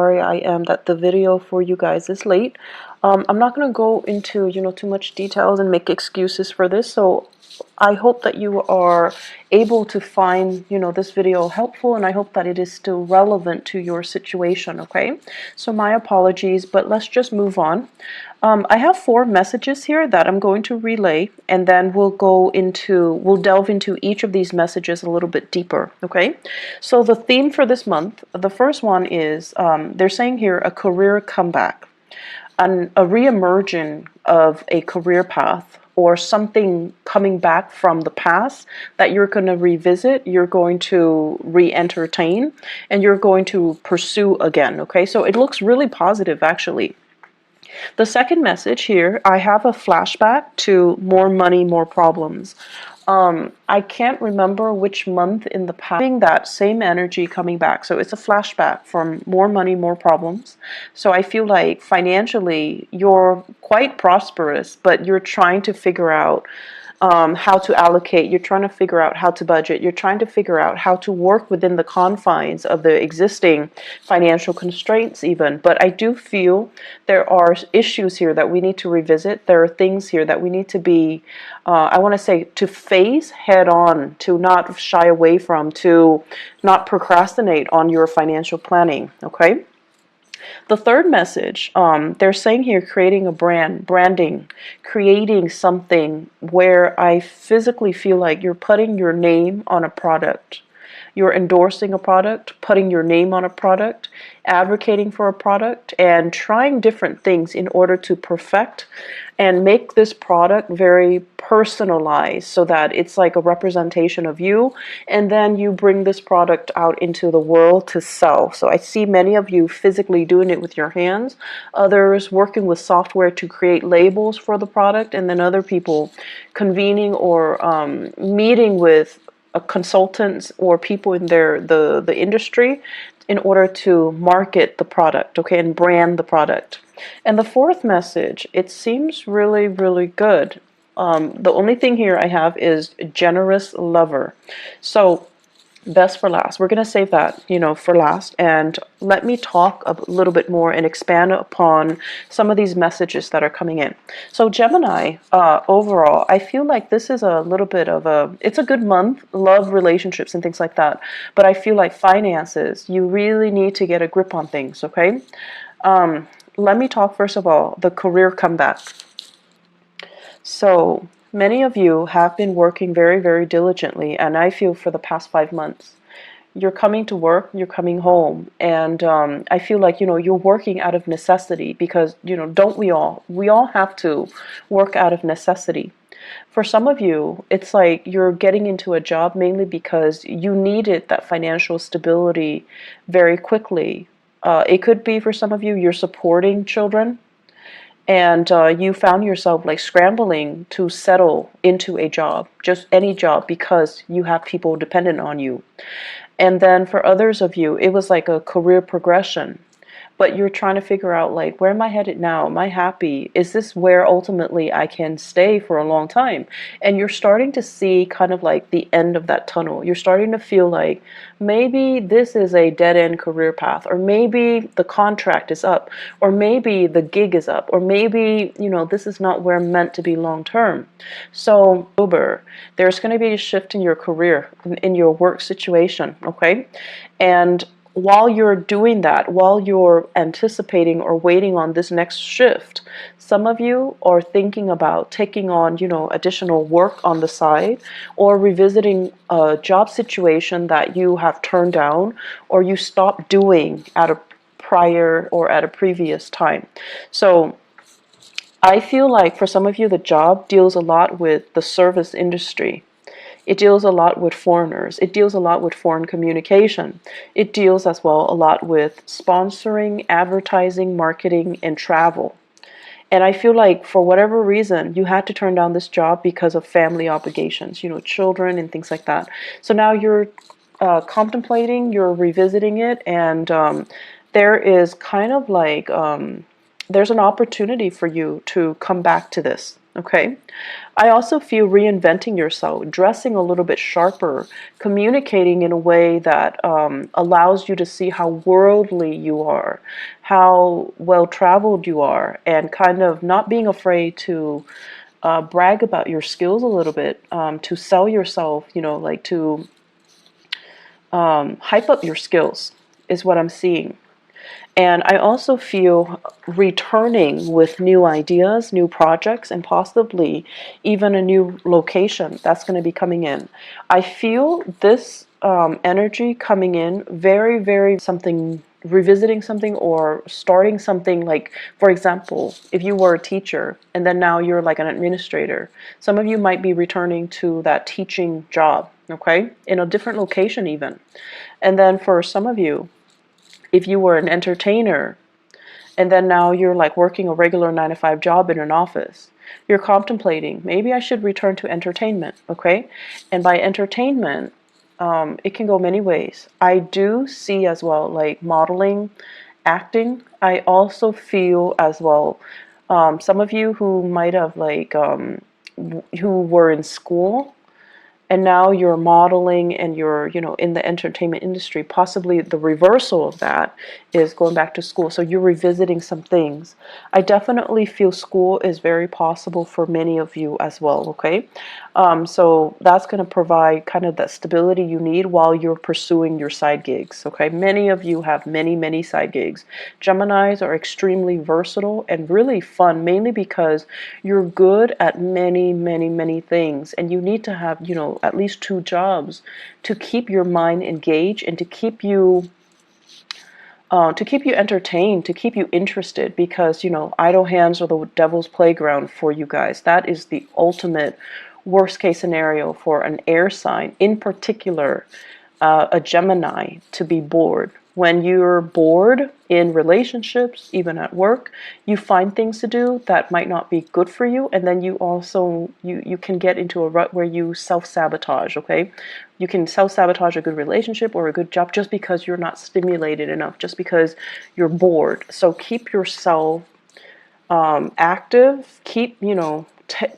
Sorry I am that the video for you guys is late. I'm not going to go into too much details and make excuses for this, so I hope that you are able to find this video helpful, and I hope that it is still relevant to your situation. Okay, so my apologies, but let's just move on. I have 4 messages here that I'm going to relay, and then we'll delve into each of these messages a little bit deeper. Okay, so the theme for this month, the first one is they're saying here a career comeback, a re-emerging of a career path, or something coming back from the past that you're going to revisit, you're going to re-entertain, and you're going to pursue again. Okay, so it looks really positive actually. The second message here, I have a flashback to more money, more problems. I can't remember which month in the past, having that same energy coming back. So it's a flashback from more money, more problems. So I feel like financially you're quite prosperous, but you're trying to figure out how to allocate, you're trying to figure out how to budget, you're trying to figure out how to work within the confines of the existing financial constraints even. But I do feel there are issues here that we need to revisit. There are things here that we need to be, I want to say, to face head on, to not shy away from, to not procrastinate on your financial planning. Okay. The third message, they're saying here, creating a branding, creating something where I physically feel like you're putting your name on a product. You're endorsing a product, putting your name on a product, advocating for a product, and trying different things in order to perfect and make this product very personalized, so that it's like a representation of you, and then you bring this product out into the world to sell. So I see many of you physically doing it with your hands, others working with software to create labels for the product, and then other people convening or meeting with consultants or people in the industry in order to market the product, okay, and brand the product. And the fourth message, it seems really, really good. The only thing here I have is generous lover. So best for last. We're going to save that, for last. And let me talk a little bit more and expand upon some of these messages that are coming in. So Gemini, overall, I feel like this is a little bit of it's a good month, love, relationships, and things like that. But I feel like finances, you really need to get a grip on things, okay? Let me talk first of all, the career comeback. So many of you have been working very, very diligently, and I feel for the past 5 months. You're coming to work, you're coming home, and I feel like, you're working out of necessity because, don't we all? We all have to work out of necessity. For some of you, it's like you're getting into a job mainly because you needed that financial stability very quickly. It could be for some of you, you're supporting children, and you found yourself like scrambling to settle into a job, just any job, because you have people dependent on you. And then for others of you, it was like a career progression. But you're trying to figure out, like, where am I headed now? Am I happy? Is this where ultimately I can stay for a long time? And you're starting to see kind of like the end of that tunnel. You're starting to feel like maybe this is a dead-end career path, or maybe the contract is up, or maybe the gig is up, or maybe, this is not where I'm meant to be long term. So, there's going to be a shift in your career, in your work situation, okay? And while you're doing that, while you're anticipating or waiting on this next shift, some of you are thinking about taking on, additional work on the side, or revisiting a job situation that you have turned down or you stopped doing at a prior or at a previous time. So I feel like for some of you, the job deals a lot with the service industry. It deals a lot with foreigners. It deals a lot with foreign communication. It deals as well a lot with sponsoring, advertising, marketing, and travel. And I feel like for whatever reason, you had to turn down this job because of family obligations, children and things like that. So now you're contemplating, you're revisiting it, and there is kind of like, there's an opportunity for you to come back to this. Okay. I also feel reinventing yourself, dressing a little bit sharper, communicating in a way that allows you to see how worldly you are, how well traveled you are, and kind of not being afraid to brag about your skills a little bit, to sell yourself, like to hype up your skills is what I'm seeing. And I also feel returning with new ideas, new projects, and possibly even a new location that's going to be coming in. I feel this energy coming in very, very something, revisiting something or starting something. Like, for example, if you were a teacher and then now you're like an administrator, some of you might be returning to that teaching job, okay, in a different location even. And then for some of you, if you were an entertainer and then now you're like working a regular 9 to 5 job in an office, you're contemplating, maybe I should return to entertainment, okay? And by entertainment, it can go many ways. I do see as well, like modeling, acting. I also feel as well, some of you who might have like, who were in school and now you're modeling and you're in the entertainment industry. Possibly the reversal of that is going back to school, so you're revisiting some things. I definitely feel school is very possible for many of you as well, okay? So that's going to provide kind of that stability you need while you're pursuing your side gigs, okay? Many of you have many side gigs. Geminis are extremely versatile and really fun, mainly because you're good at many things, and you need to have at least 2 jobs to keep your mind engaged and to keep you entertained, to keep you interested, because idle hands are the devil's playground for you guys. That is the ultimate worst case scenario for an air sign, in particular a Gemini, to be bored. When you're bored in relationships, even at work, you find things to do that might not be good for you, and then you also you can get into a rut where you self-sabotage, okay? You can self-sabotage a good relationship or a good job just because you're not stimulated enough, just because you're bored. So keep yourself active. Keep,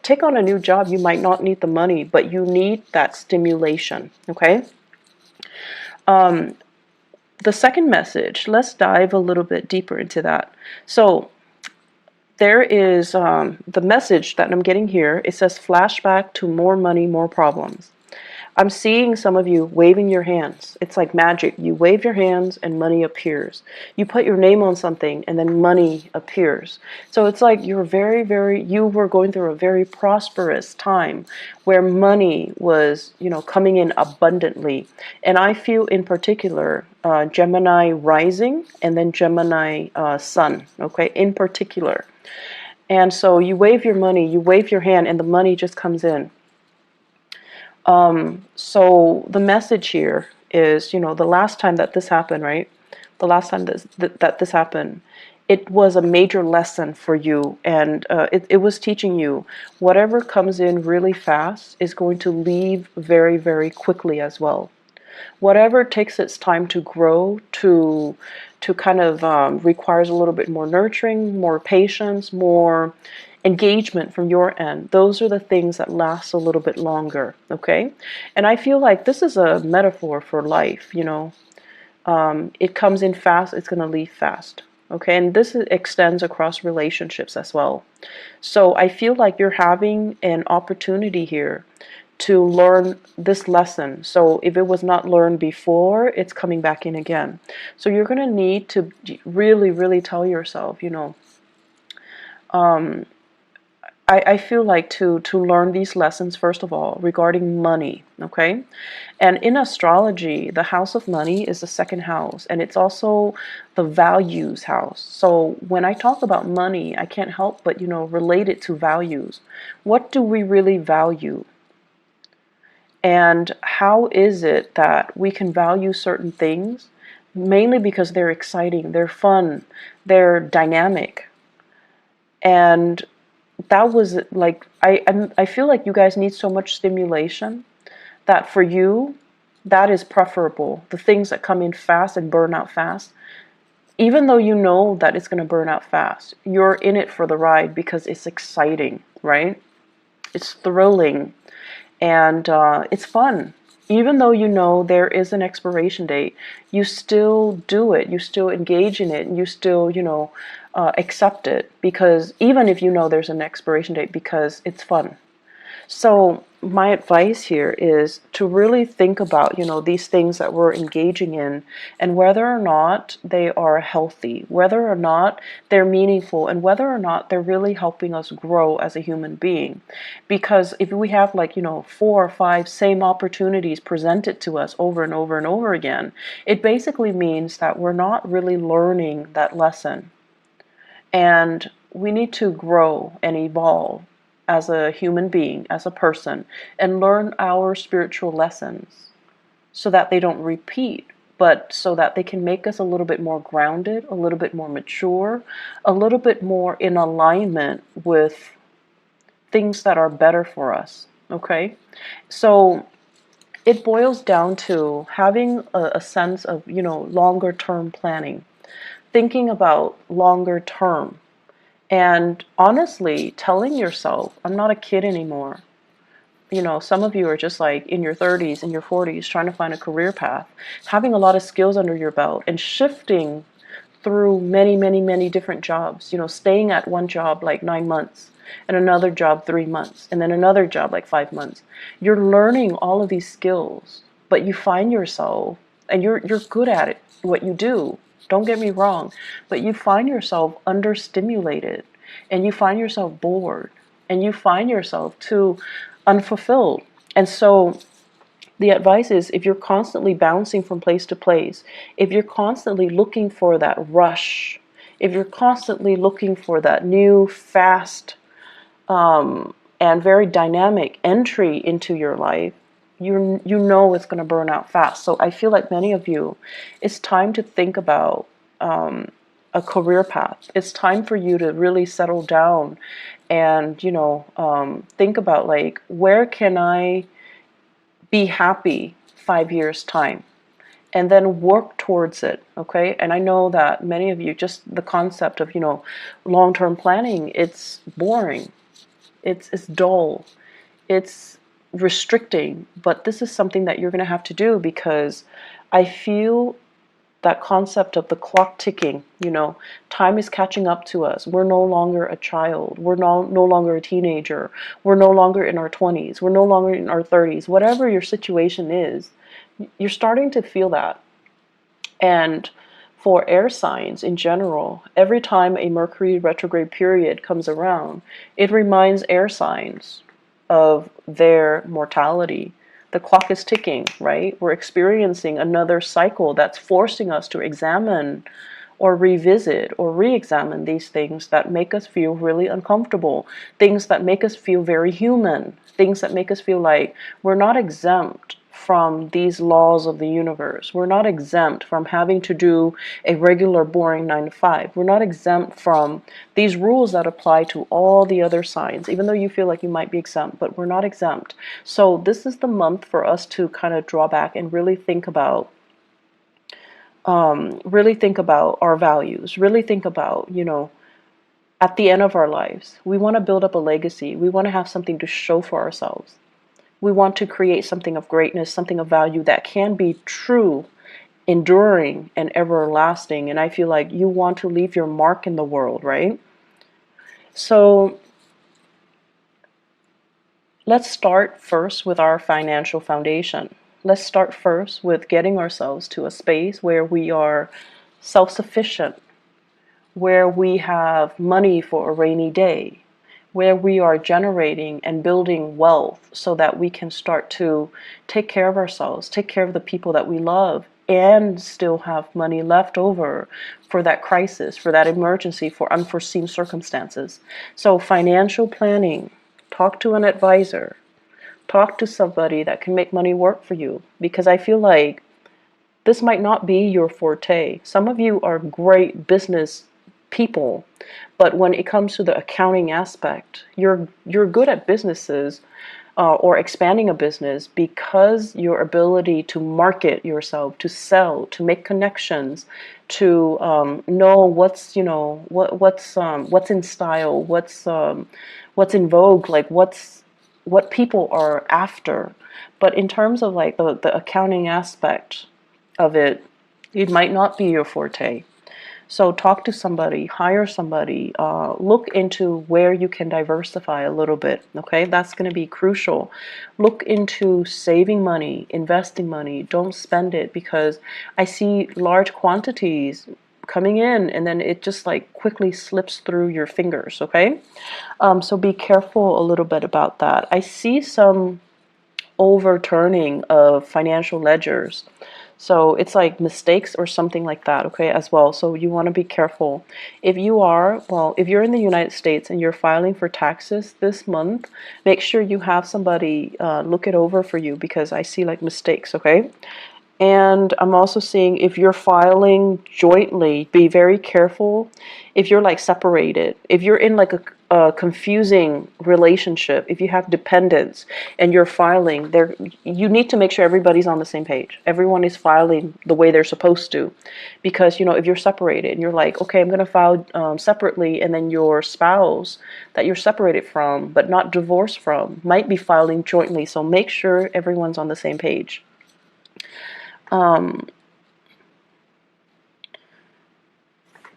take on a new job. You might not need the money, but you need that stimulation, okay? The second message, let's dive a little bit deeper into that. So there is the message that I'm getting here. It says flashback to more money, more problems. I'm seeing some of you waving your hands. It's like magic. You wave your hands and money appears. You put your name on something and then money appears. So it's like you're you were going through a very prosperous time where money was, coming in abundantly. And I feel in particular, Gemini rising and then Gemini sun, okay, in particular. And so you wave your money, you wave your hand, and the money just comes in. So the message here is, the last time that this happened, right? The last time that this happened, it was a major lesson for you, and it was teaching you whatever comes in really fast is going to leave very quickly as well. Whatever takes its time to grow, to kind of requires a little bit more nurturing, more patience, more engagement from your end. Those are the things that last a little bit longer, okay? And I feel like this is a metaphor for life, it comes in fast, it's going to leave fast, okay? And this extends across relationships as well. So I feel like you're having an opportunity here to learn this lesson. So if it was not learned before, it's coming back in again. So you're going to need to really tell yourself, I feel like to learn these lessons, first of all, regarding money, okay? And in astrology, the house of money is the second house, and it's also the values house. So when I talk about money, I can't help but, relate it to values. What do we really value? And how is it that we can value certain things? Mainly because they're exciting, they're fun, they're dynamic. And that was like, I feel like you guys need so much stimulation that for you, that is preferable. The things that come in fast and burn out fast, even though you know that it's going to burn out fast, you're in it for the ride because it's exciting, right? It's thrilling, and it's fun. Even though you know there is an expiration date, you still do it. You still engage in it, and you still, accept it, because even if you know there's an expiration date, because it's fun. So my advice here is to really think about, these things that we're engaging in, and whether or not they are healthy, whether or not they're meaningful, and whether or not they're really helping us grow as a human being. Because if we have, like, 4 or 5 same opportunities presented to us over and over and over again, it basically means that we're not really learning that lesson. And we need to grow and evolve as a human being, as a person, and learn our spiritual lessons so that they don't repeat, but so that they can make us a little bit more grounded, a little bit more mature, a little bit more in alignment with things that are better for us. Okay? So it boils down to having a sense of, longer term planning, thinking about longer term. And honestly, telling yourself, I'm not a kid anymore. Some of you are just like in your 30s and your 40s trying to find a career path, having a lot of skills under your belt, and shifting through many, many, many different jobs. Staying at one job like 9 months, and another job 3 months, and then another job like 5 months. You're learning all of these skills, but you find yourself, and you're good at it, what you do. Don't get me wrong, but you find yourself understimulated, and you find yourself bored, and you find yourself too unfulfilled. And so the advice is, if you're constantly bouncing from place to place, if you're constantly looking for that rush, if you're constantly looking for that new, fast, and very dynamic entry into your life, you know it's going to burn out fast. So I feel like many of you, it's time to think about a career path. It's time for you to really settle down and, think about, like, where can I be happy 5 years time, and then work towards it. Okay? And I know that many of you, just the concept of, long-term planning, it's boring. It's dull. It's restricting, but this is something that you're going to have to do, because I feel that concept of the clock ticking, time is catching up to us. We're no longer a child. We're no longer a teenager. We're no longer in our 20s. We're no longer in our 30s. Whatever your situation is, you're starting to feel that. And for air signs in general, every time a Mercury retrograde period comes around, it reminds air signs of their mortality. The clock is ticking, right? We're experiencing another cycle that's forcing us to examine or revisit or re-examine these things that make us feel really uncomfortable, things that make us feel very human, things that make us feel like we're not exempt from these laws of the universe. We're not exempt from having to do a regular boring 9 to 5. We're not exempt from these rules that apply to all the other signs, even though you feel like you might be exempt, but we're not exempt. So this is the month for us to kind of draw back and really think about our values, really think about, at the end of our lives, we want to build up a legacy. We want to have something to show for ourselves. We want to create something of greatness, something of value that can be true, enduring, and everlasting. And I feel like you want to leave your mark in the world, right? So let's start first with our financial foundation. Let's start first with getting ourselves to a space where we are self-sufficient, where we have money for a rainy day, where we are generating and building wealth so that we can start to take care of ourselves, take care of the people that we love, and still have money left over for that crisis, for that emergency, for unforeseen circumstances. So financial planning, talk to an advisor, talk to somebody that can make money work for you, because I feel like this might not be your forte. Some of you are great business people, but when it comes to the accounting aspect, you're good at businesses, or expanding a business, because your ability to market yourself, to sell, to make connections, to know what's, what's in style, what's in vogue, like what people are after. But in terms of like the accounting aspect of it, it might not be your forte. So talk to somebody, hire somebody, look into where you can diversify a little bit, okay? That's going to be crucial. Look into saving money, investing money. Don't spend it, because I see large quantities coming in and then it just like quickly slips through your fingers, okay? So be careful a little bit about that. I see some overturning of financial ledgers. So it's like mistakes or something like that, okay, as well. So you want to be careful. If you're in the United States and you're filing for taxes this month, make sure you have somebody look it over for you, because I see like mistakes, okay? And I'm also seeing, if you're filing jointly, be very careful if you're like separated. If you're in like a confusing relationship, if you have dependents and you're filing there, you need to make sure everybody's on the same page. Everyone is filing the way they're supposed to. Because, if you're separated and you're like, okay, I'm going to file separately, and then your spouse that you're separated from but not divorced from might be filing jointly. So make sure everyone's on the same page.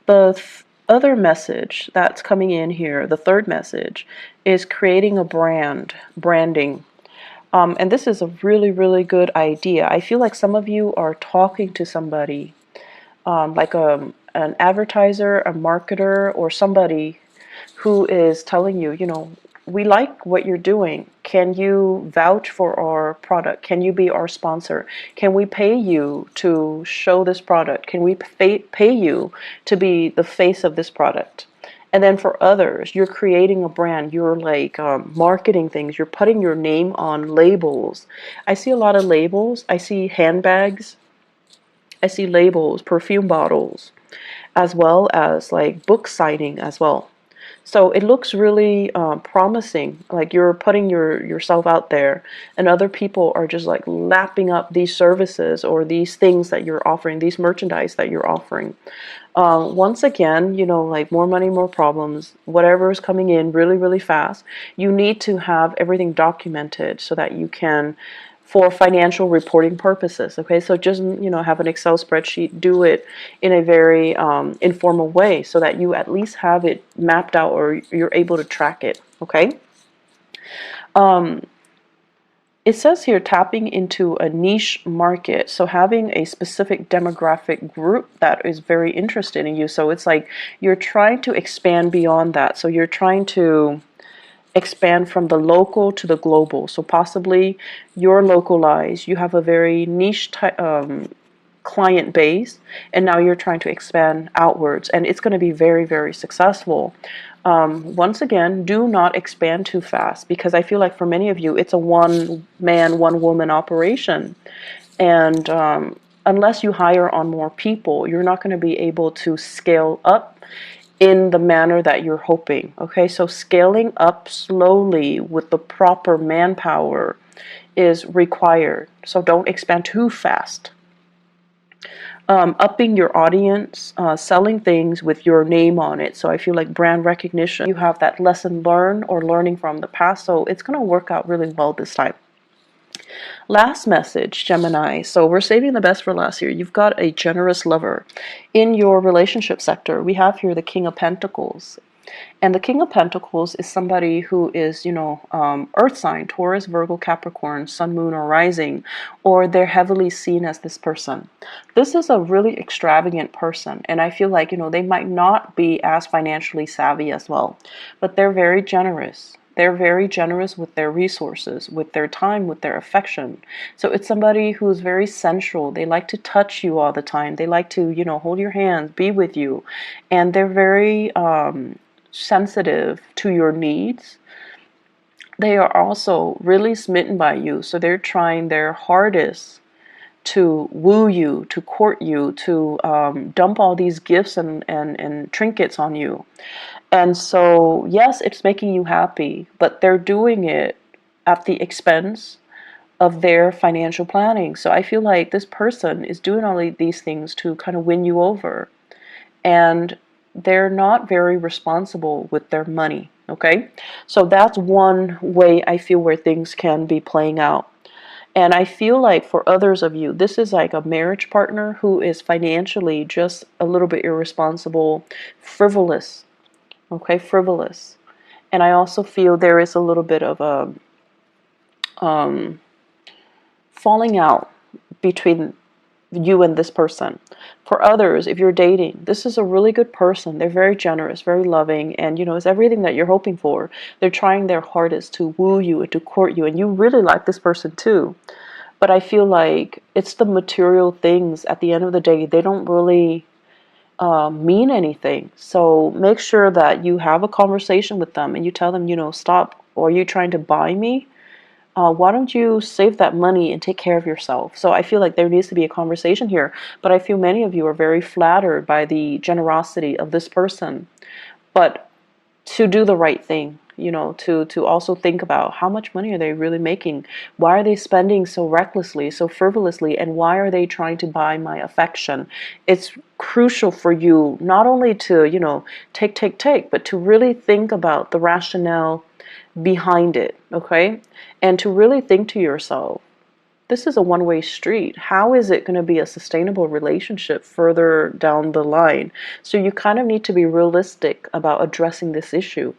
The other message that's coming in here, the third message, is creating a branding. And this is a really, really good idea. I feel like some of you are talking to somebody, like an advertiser, a marketer, or somebody who is telling you, we like what you're doing. Can you vouch for our product? Can you be our sponsor? Can we pay you to show this product? Can we pay you to be the face of this product? And then for others, you're creating a brand. You're like marketing things. You're putting your name on labels. I see a lot of labels. I see handbags. I see labels, perfume bottles, as well as like book signing as well. So it looks really promising, like you're putting yourself out there, and other people are just like lapping up these services or these things that you're offering, these merchandise that you're offering. Once again, like more money, more problems, whatever is coming in really, really fast, you need to have everything documented so that you can, for financial reporting purposes, okay? So just, have an Excel spreadsheet, do it in a very informal way so that you at least have it mapped out, or you're able to track it, okay? It says here, tapping into a niche market. So having a specific demographic group that is very interested in you. So it's like you're trying to expand beyond that. So you're trying to expand from the local to the global. So possibly you're localized, you have a very niche client base, and now you're trying to expand outwards, and it's going to be very, very successful. Once again, do not expand too fast, because I feel like for many of you, it's a one man, one woman operation. And unless you hire on more people, you're not going to be able to scale up in the manner that you're hoping. Okay, so scaling up slowly with the proper manpower is required. So don't expand too fast. Upping your audience, selling things with your name on it. So I feel like brand recognition, you have that lesson learned or learning from the past. So it's going to work out really well this time. Last message, Gemini. So we're saving the best for last here. You've got a generous lover. In your relationship sector, we have here the King of Pentacles. And the King of Pentacles is somebody who is, earth sign, Taurus, Virgo, Capricorn, Sun, Moon, or Rising, or they're heavily seen as this person. This is a really extravagant person, and I feel like, they might not be as financially savvy as well, but they're very generous. They're very generous with their resources, with their time, with their affection. So it's somebody who's very sensual. They like to touch you all the time. They like to, hold your hands, be with you. And they're very sensitive to your needs. They are also really smitten by you. So they're trying their hardest to woo you, to court you, to dump all these gifts and trinkets on you. And so, yes, it's making you happy, but they're doing it at the expense of their financial planning. So I feel like this person is doing all of these things to kind of win you over, and they're not very responsible with their money. Okay, so that's one way I feel where things can be playing out. And I feel like for others of you, this is like a marriage partner who is financially just a little bit irresponsible, frivolous. Okay, frivolous. And I also feel there is a little bit of a falling out between you and this person. For others, if you're dating, this is a really good person. They're very generous, very loving, and it's everything that you're hoping for. They're trying their hardest to woo you and to court you, and you really like this person too. But I feel like it's the material things at the end of the day, they don't really mean anything. So make sure that you have a conversation with them and you tell them, stop, or are you trying to buy me? Why don't you save that money and take care of yourself? So I feel like there needs to be a conversation here, but I feel many of you are very flattered by the generosity of this person. But to do the right thing, to also think about how much money are they really making? Why are they spending so recklessly, so frivolously, and why are they trying to buy my affection? It's crucial for you not only to, take, but to really think about the rationale behind it, okay? And to really think to yourself, this is a one-way street. How is it going to be a sustainable relationship further down the line? So you kind of need to be realistic about addressing this issue.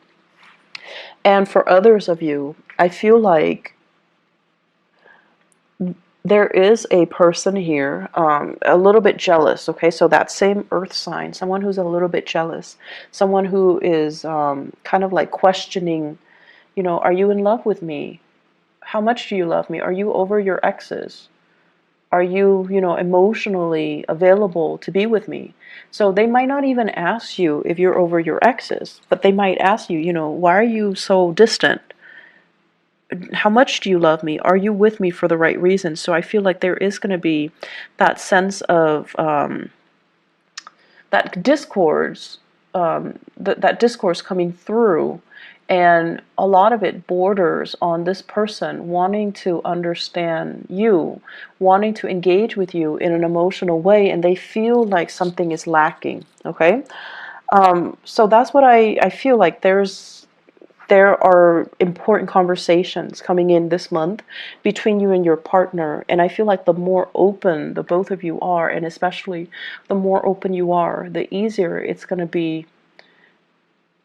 And for others of you, I feel like there is a person here, a little bit jealous, okay? So that same earth sign, someone who's a little bit jealous, someone who is kind of like questioning, are you in love with me? How much do you love me? Are you over your exes? Are you, emotionally available to be with me? So they might not even ask you if you're over your exes, but they might ask you, why are you so distant? How much do you love me? Are you with me for the right reasons? So I feel like there is going to be that sense of that discourse, that discourse coming through, and a lot of it borders on this person wanting to understand you, wanting to engage with you in an emotional way, and they feel like something is lacking. Okay, so that's what I feel like. There are important conversations coming in this month between you and your partner. And I feel like the more open the both of you are, and especially the more open you are, the easier it's going to be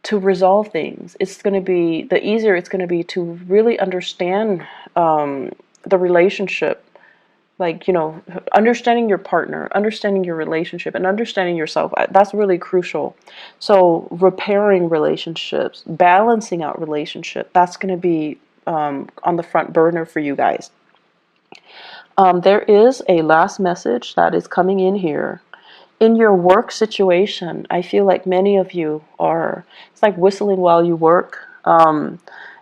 to resolve things. The easier it's going to be to really understand the relationship. Like, understanding your partner, understanding your relationship, and understanding yourself, that's really crucial. So repairing relationships, balancing out relationship, that's going to be on the front burner for you guys. There is a last message that is coming in here. In your work situation, I feel like many of you are, it's like whistling while you work.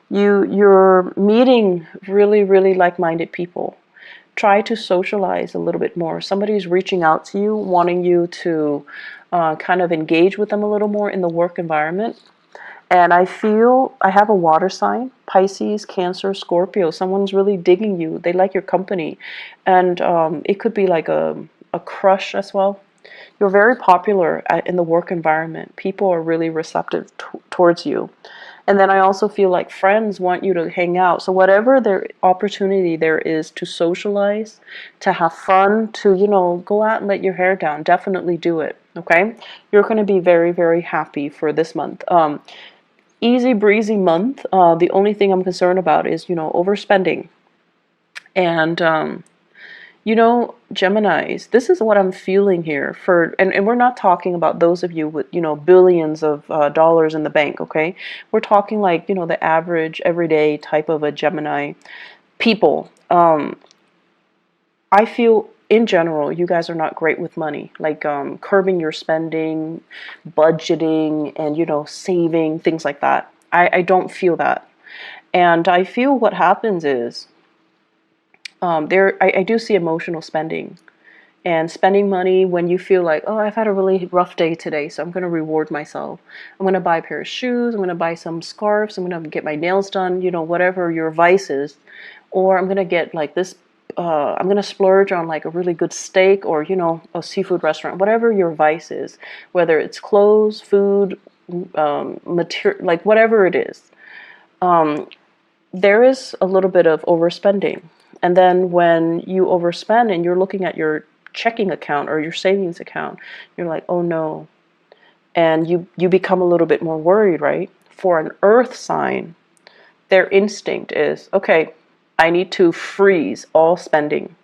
You're meeting really, really like-minded people. Try to socialize a little bit more. Somebody's reaching out to you, wanting you to kind of engage with them a little more in the work environment. And I feel I have a water sign, Pisces, Cancer, Scorpio. Someone's really digging you. They like your company. And it could be like a crush as well. You're very popular in the work environment. People are really receptive towards you. And then I also feel like friends want you to hang out. So whatever their opportunity there is to socialize, to have fun, to, go out and let your hair down, definitely do it, okay? You're going to be very, very happy for this month. Easy breezy month. The only thing I'm concerned about is, overspending. And, Geminis, this is what I'm feeling here and we're not talking about those of you with, billions of dollars in the bank, okay? We're talking like, the average, everyday type of a Gemini people. I feel in general, you guys are not great with money, like curbing your spending, budgeting, and, saving, things like that. I don't feel that. And I feel what happens is, I do see emotional spending. and spending money when you feel like, oh, I've had a really rough day today, so I'm going to reward myself. I'm going to buy a pair of shoes, I'm going to buy some scarves, I'm going to get my nails done, you know, whatever your vice is. Or I'm going to get like this, I'm going to splurge on like a really good steak, or, you know, a seafood restaurant, whatever your vice is, whether it's clothes, food, material, like whatever it is. There is a little bit of overspending. And then when you overspend and you're looking at your checking account or your savings account, you're like, oh no. And you become a little bit more worried, right? For an earth sign, their instinct is, okay, I need to freeze all spending.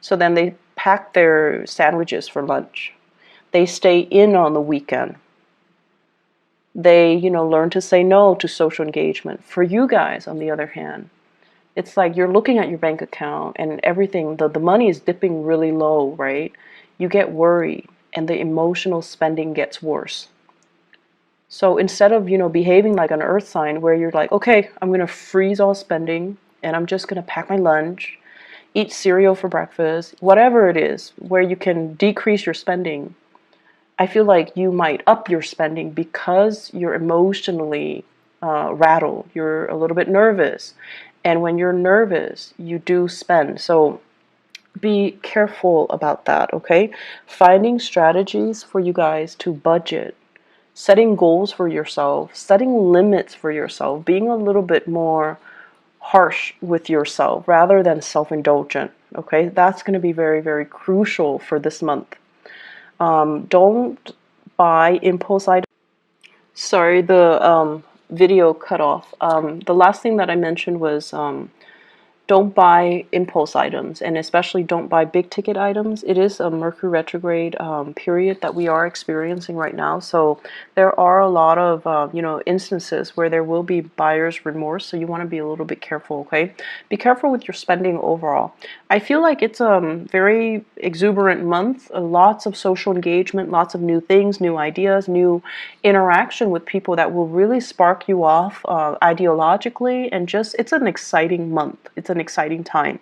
So then they pack their sandwiches for lunch. They stay in on the weekend. They, you know, learn to say no to social engagement. For you guys, on the other hand, it's like you're looking at your bank account and everything, the money is dipping really low, right? You get worried and the emotional spending gets worse. So instead of, you know, behaving like an earth sign where you're like, okay, I'm going to freeze all spending and I'm just going to pack my lunch, eat cereal for breakfast, whatever it is, where you can decrease your spending, I feel like you might up your spending because you're emotionally rattled. You're a little bit nervous. And when you're nervous, you do spend. So be careful about that, okay? Finding strategies for you guys to budget, setting goals for yourself, setting limits for yourself, being a little bit more harsh with yourself rather than self-indulgent, okay? That's going to be very, very crucial for this month. Don't buy impulse items. Sorry, the video cut off. The last thing that I mentioned was don't buy impulse items, and especially don't buy big ticket items. It is a Mercury retrograde period that we are experiencing right now, so there are a lot of you know, instances where there will be buyer's remorse, so you want to be a little bit careful, okay? Be careful with your spending overall. I feel like it's a very exuberant month, lots of social engagement, lots of new things, new ideas, new interaction with people that will really spark you off ideologically, and just, it's an exciting month. It's an exciting time.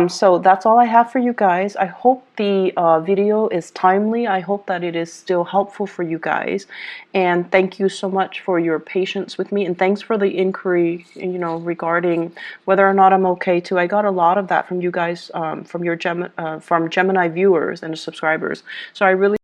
So that's all I have for you guys. I hope the video is timely. I hope that it is still helpful for you guys. And thank you so much for your patience with me. And thanks for the inquiry, you know, regarding whether or not I'm okay too. I got a lot of that from you guys, from Gemini viewers and subscribers. So I really